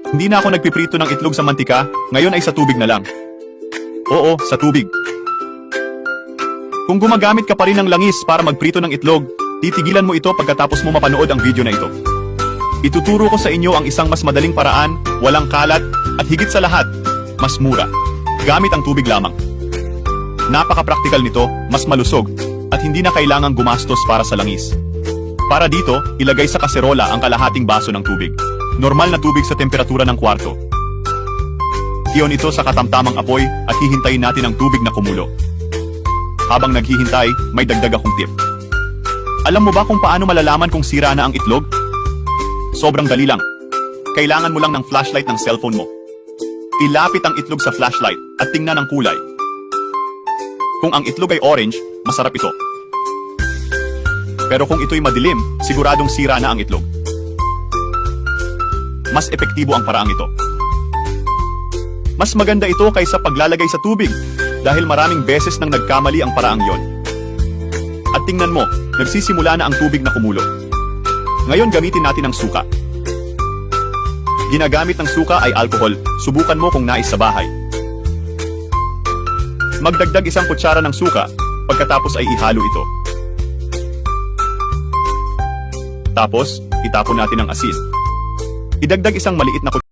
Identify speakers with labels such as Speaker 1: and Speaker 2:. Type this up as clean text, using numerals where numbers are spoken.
Speaker 1: Hindi na ako nagpiprito ng itlog sa mantika, ngayon ay sa tubig na lang. Oo, sa tubig. Kung gumagamit ka pa rin ng langis para magprito ng itlog, titigilan mo ito pagkatapos mo mapanood ang video na ito. Ituturo ko sa inyo ang isang mas madaling paraan, walang kalat, at higit sa lahat, mas mura. Gamit ang tubig lamang. Napaka-praktikal nito, mas malusog, at hindi na kailangang gumastos para sa langis. Para dito, ilagay sa kaserola ang kalahating baso ng tubig. Normal na tubig sa temperatura ng kwarto. Iyon ito sa katamtamang apoy at hihintayin natin ang tubig na kumulo. Habang naghihintay, may dagdag akong tip. Alam mo ba kung paano malalaman kung sira na ang itlog? Sobrang dali lang. Kailangan mo lang ng flashlight ng cellphone mo. Ilapit ang itlog sa flashlight at tingnan ang kulay. Kung ang itlog ay orange, masarap ito. Pero kung ito'y madilim, siguradong sira na ang itlog. Mas epektibo ang paraang ito. Mas maganda ito kaysa paglalagay sa tubig dahil maraming beses nang nagkamali ang paraang yon. At tingnan mo, nagsisimula na ang tubig na kumulo. Ngayon gamitin natin ang suka. Ginagamit ng suka ay alcohol, subukan mo kung nais sa bahay. Magdagdag 1 kutsara ng suka, pagkatapos ay ihalo ito. Tapos, itapon natin ang asin. Idagdag 1 maliit na kutsara.